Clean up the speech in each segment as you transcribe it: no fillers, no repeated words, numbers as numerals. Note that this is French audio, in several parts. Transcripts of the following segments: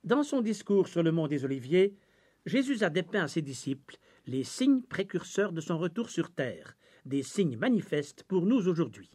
Dans son discours sur le mont des Oliviers, Jésus a dépeint à ses disciples les signes précurseurs de son retour sur terre, des signes manifestes pour nous aujourd'hui.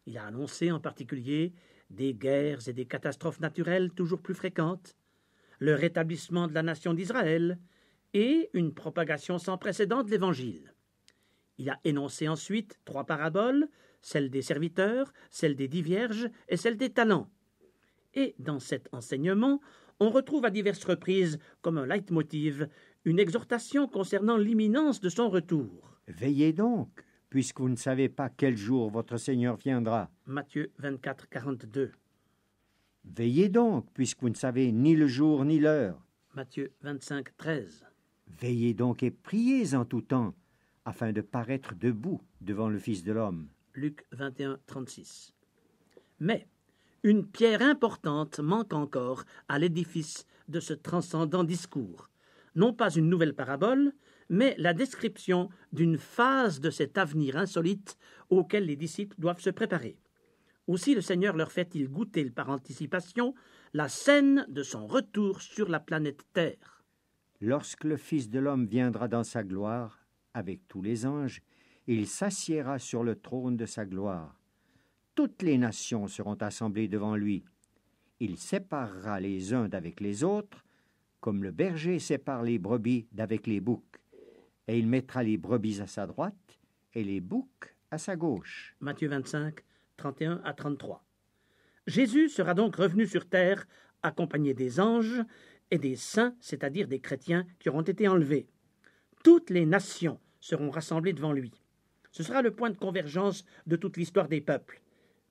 Il a annoncé en particulier des guerres et des catastrophes naturelles toujours plus fréquentes, le rétablissement de la nation d'Israël et une propagation sans précédent de l'Évangile. Il a énoncé ensuite 3 paraboles, celle des serviteurs, celle des 10 vierges et celle des talents. Et dans cet enseignement, on retrouve à diverses reprises, comme un leitmotiv, une exhortation concernant l'imminence de son retour. Veillez donc, puisque vous ne savez pas quel jour votre Seigneur viendra. Matthieu 24, 42. Veillez donc, puisque vous ne savez ni le jour ni l'heure. Matthieu 25, 13. Veillez donc et priez en tout temps, afin de paraître debout devant le Fils de l'homme. Luc 21, 36. Mais une pierre importante manque encore à l'édifice de ce transcendant discours. Non pas une nouvelle parabole, mais la description d'une phase de cet avenir insolite auquel les disciples doivent se préparer. Aussi le Seigneur leur fait-il goûter par anticipation la scène de son retour sur la planète Terre. Lorsque le Fils de l'homme viendra dans sa gloire, avec tous les anges, il s'assiera sur le trône de sa gloire. Toutes les nations seront assemblées devant lui. Il séparera les uns d'avec les autres, comme le berger sépare les brebis d'avec les boucs. Et il mettra les brebis à sa droite et les boucs à sa gauche. Matthieu 25, 31 à 33. Jésus sera donc revenu sur terre accompagné des anges et des saints, c'est-à-dire des chrétiens qui auront été enlevés. Toutes les nations seront rassemblées devant lui. Ce sera le point de convergence de toute l'histoire des peuples.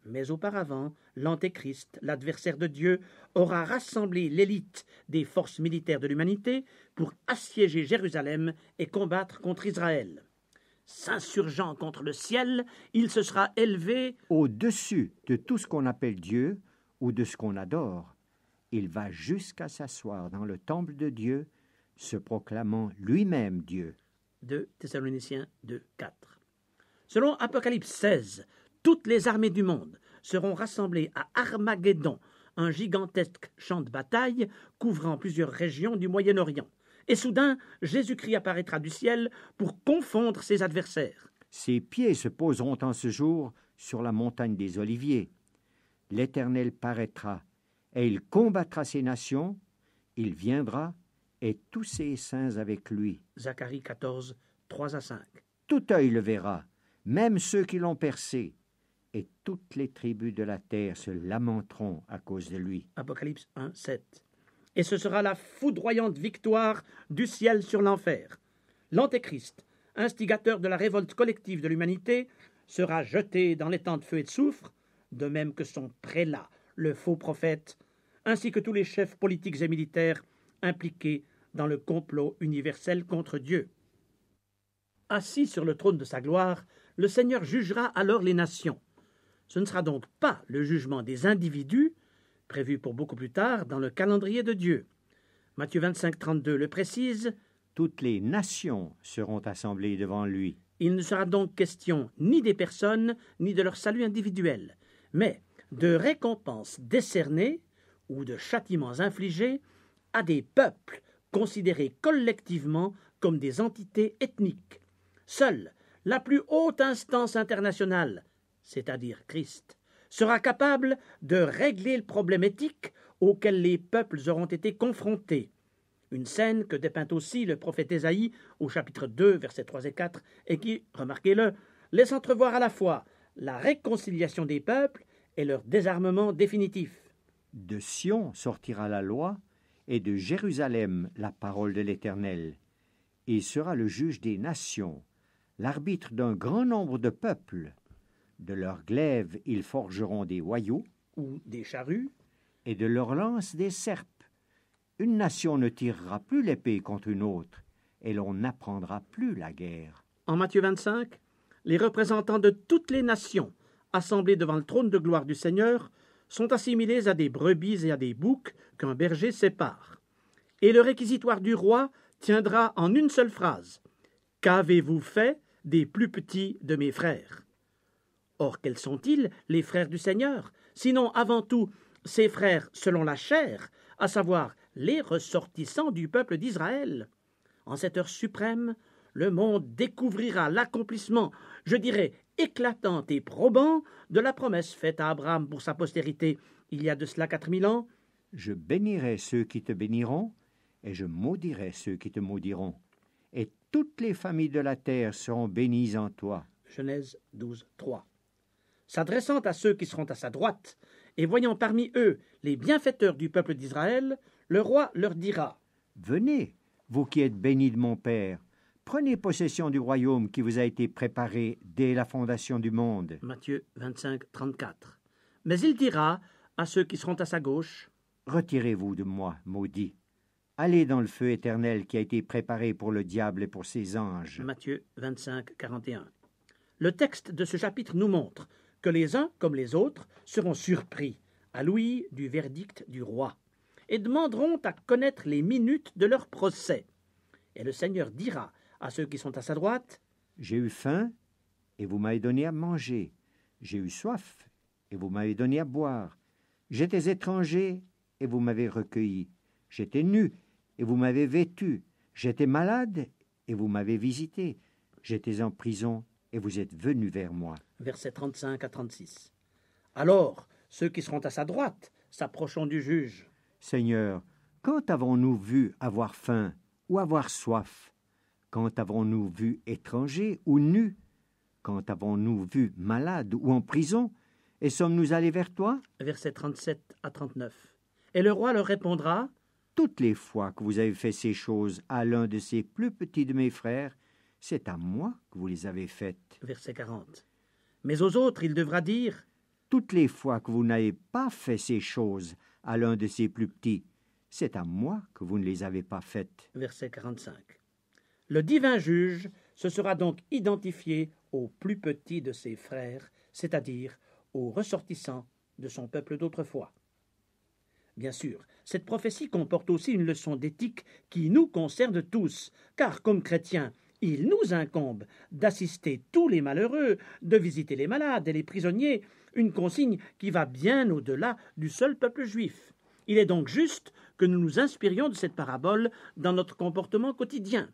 Mais auparavant, l'Antéchrist, l'adversaire de Dieu, aura rassemblé l'élite des forces militaires de l'humanité pour assiéger Jérusalem et combattre contre Israël. S'insurgeant contre le ciel, il se sera élevé au-dessus de tout ce qu'on appelle Dieu ou de ce qu'on adore. Il va jusqu'à s'asseoir dans le temple de Dieu, se proclamant lui-même Dieu. 2 Thessaloniciens 2, 4. Selon Apocalypse 16, toutes les armées du monde seront rassemblées à Armageddon, un gigantesque champ de bataille couvrant plusieurs régions du Moyen-Orient. Et soudain, Jésus-Christ apparaîtra du ciel pour confondre ses adversaires. Ses pieds se poseront en ce jour sur la montagne des Oliviers. L'Éternel paraîtra, et il combattra ces nations, il viendra, et tous ses saints avec lui. Zacharie 14, 3 à 5. Tout œil le verra, même ceux qui l'ont percé, et toutes les tribus de la terre se lamenteront à cause de lui. Apocalypse 1, 7. Et ce sera la foudroyante victoire du ciel sur l'enfer. L'Antéchrist, instigateur de la révolte collective de l'humanité, sera jeté dans l'étang de feu et de soufre, de même que son prélat, le faux prophète, ainsi que tous les chefs politiques et militaires impliqués dans le complot universel contre Dieu. Assis sur le trône de sa gloire, le Seigneur jugera alors les nations. Ce ne sera donc pas le jugement des individus, prévu pour beaucoup plus tard dans le calendrier de Dieu. Matthieu 25, 32 le précise. Toutes les nations seront assemblées devant lui. Il ne sera donc question ni des personnes, ni de leur salut individuel, mais de récompenses décernées ou de châtiments infligés à des peuples considérés collectivement comme des entités ethniques. Seule la plus haute instance internationale, c'est-à-dire Christ, sera capable de régler le problème éthique auquel les peuples auront été confrontés. Une scène que dépeint aussi le prophète Ésaïe au chapitre 2, versets 3 et 4, et qui, remarquez-le, laisse entrevoir à la fois la réconciliation des peuples et leur désarmement définitif. De Sion sortira la loi, et de Jérusalem la parole de l'Éternel. Il sera le juge des nations, l'arbitre d'un grand nombre de peuples. De leurs glaives ils forgeront des hoyaux, ou des charrues, et de leurs lances des serpes. Une nation ne tirera plus l'épée contre une autre, et l'on n'apprendra plus la guerre. En Matthieu 25, les représentants de toutes les nations assemblés devant le trône de gloire du Seigneur sont assimilés à des brebis et à des boucs qu'un berger sépare. Et le réquisitoire du roi tiendra en une seule phrase. « Qu'avez-vous fait des plus petits de mes frères ?» Or, quels sont-ils, les frères du Seigneur, sinon avant tout ses frères selon la chair, à savoir les ressortissants du peuple d'Israël. En cette heure suprême, le monde découvrira l'accomplissement, je dirais, éclatant et probant de la promesse faite à Abraham pour sa postérité il y a de cela 4000 ans. Je bénirai ceux qui te béniront, et je maudirai ceux qui te maudiront. Et toutes les familles de la terre seront bénies en toi. Genèse 12, 3. S'adressant à ceux qui seront à sa droite, et voyant parmi eux les bienfaiteurs du peuple d'Israël, le roi leur dira: Venez, vous qui êtes bénis de mon Père, prenez possession du royaume qui vous a été préparé dès la fondation du monde. Matthieu 25, 34. Mais il dira à ceux qui seront à sa gauche: Retirez-vous de moi, maudits. Allez dans le feu éternel qui a été préparé pour le diable et pour ses anges. Matthieu 25, 41. Le texte de ce chapitre nous montre que les uns comme les autres seront surpris à l'ouïe du verdict du roi et demanderont à connaître les minutes de leur procès. Et le Seigneur dira à ceux qui sont à sa droite: J'ai eu faim, et vous m'avez donné à manger. J'ai eu soif, et vous m'avez donné à boire. J'étais étranger, et vous m'avez recueilli. J'étais nu, et vous m'avez vêtu. J'étais malade, et vous m'avez visité. J'étais en prison, et vous êtes venus vers moi. Versets 35 à 36. Alors, ceux qui seront à sa droite s'approcheront du juge. Seigneur, quand avons-nous vu avoir faim ou avoir soif? Quand avons-nous vu étranger ou nu? Quand avons-nous vu malade ou en prison? Et sommes-nous allés vers toi? Versets 37 à 39. Et le roi leur répondra: Toutes les fois que vous avez fait ces choses à l'un de ces plus petits de mes frères, c'est à moi que vous les avez faites. Verset 40. Mais aux autres, il devra dire: Toutes les fois que vous n'avez pas fait ces choses à l'un de ces plus petits, c'est à moi que vous ne les avez pas faites. Verset 45. Le divin juge se sera donc identifié au plus petit de ses frères, c'est-à-dire aux ressortissants de son peuple d'autrefois. Bien sûr, cette prophétie comporte aussi une leçon d'éthique qui nous concerne tous, car comme chrétiens, il nous incombe d'assister tous les malheureux, de visiter les malades et les prisonniers, une consigne qui va bien au-delà du seul peuple juif. Il est donc juste que nous nous inspirions de cette parabole dans notre comportement quotidien.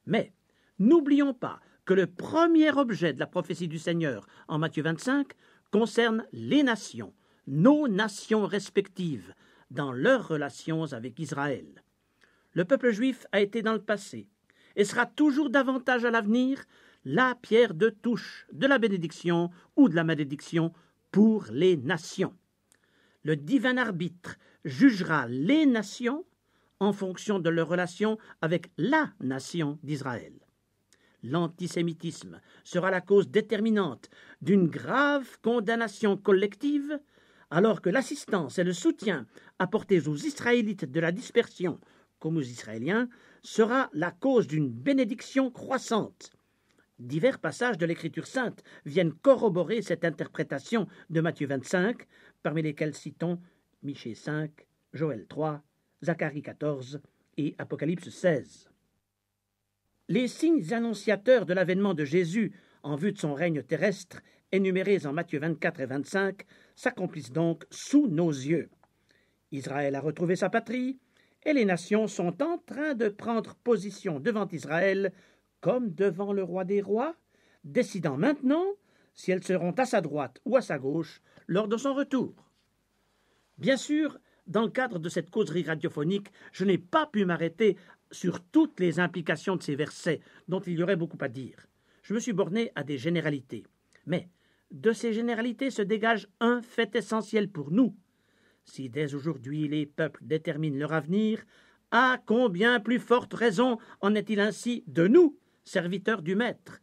Mais n'oublions pas que le premier objet de la prophétie du Seigneur en Matthieu 25 concerne les nations, nos nations respectives, dans leurs relations avec Israël. Le peuple juif a été dans le passé et sera toujours davantage à l'avenir la pierre de touche de la bénédiction ou de la malédiction pour les nations. Le divin arbitre jugera les nations en fonction de leur relation avec la nation d'Israël. L'antisémitisme sera la cause déterminante d'une grave condamnation collective, alors que l'assistance et le soutien apportés aux Israélites de la dispersion comme aux Israéliens sera la cause d'une bénédiction croissante. Divers passages de l'Écriture sainte viennent corroborer cette interprétation de Matthieu 25, parmi lesquels citons Michée 5, Joël 3, Zacharie 14 et Apocalypse 16. Les signes annonciateurs de l'avènement de Jésus en vue de son règne terrestre, énumérés en Matthieu 24 et 25, s'accomplissent donc sous nos yeux. Israël a retrouvé sa patrie, et les nations sont en train de prendre position devant Israël comme devant le roi des rois, décidant maintenant si elles seront à sa droite ou à sa gauche lors de son retour. Bien sûr, dans le cadre de cette causerie radiophonique, je n'ai pas pu m'arrêter sur toutes les implications de ces versets, dont il y aurait beaucoup à dire. Je me suis borné à des généralités. Mais de ces généralités se dégage un fait essentiel pour nous. Si dès aujourd'hui les peuples déterminent leur avenir, à combien plus forte raison en est-il ainsi de nous, serviteurs du Maître,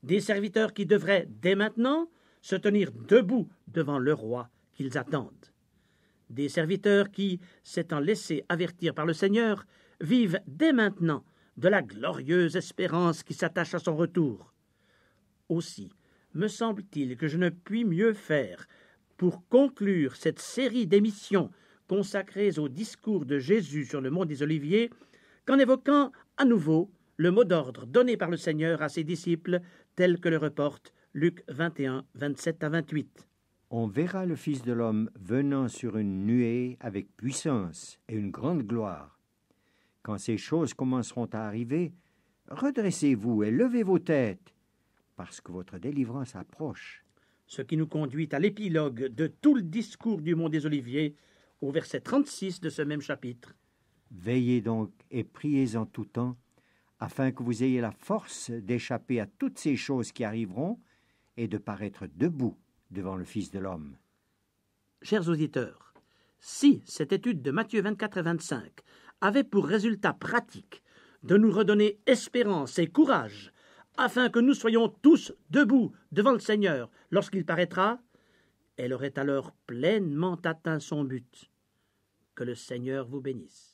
des serviteurs qui devraient, dès maintenant, se tenir debout devant le roi qu'ils attendent. Des serviteurs qui, s'étant laissés avertir par le Seigneur, vivent dès maintenant de la glorieuse espérance qui s'attache à son retour. Aussi, me semble-t-il que je ne puis mieux faire pour conclure cette série d'émissions consacrées au discours de Jésus sur le mont des Oliviers qu'en évoquant à nouveau le mot d'ordre donné par le Seigneur à ses disciples tel que le reporte Luc 21, 27 à 28. On verra le Fils de l'homme venant sur une nuée avec puissance et une grande gloire. Quand ces choses commenceront à arriver, redressez-vous et levez vos têtes, parce que votre délivrance approche. Ce qui nous conduit à l'épilogue de tout le discours du Mont des Oliviers, au verset 36 de ce même chapitre. Veillez donc et priez en tout temps, afin que vous ayez la force d'échapper à toutes ces choses qui arriveront et de paraître debout devant le Fils de l'homme. Chers auditeurs, si cette étude de Matthieu 24 et 25 avait pour résultat pratique de nous redonner espérance et courage, afin que nous soyons tous debout devant le Seigneur lorsqu'il paraîtra, elle aurait alors pleinement atteint son but. Que le Seigneur vous bénisse.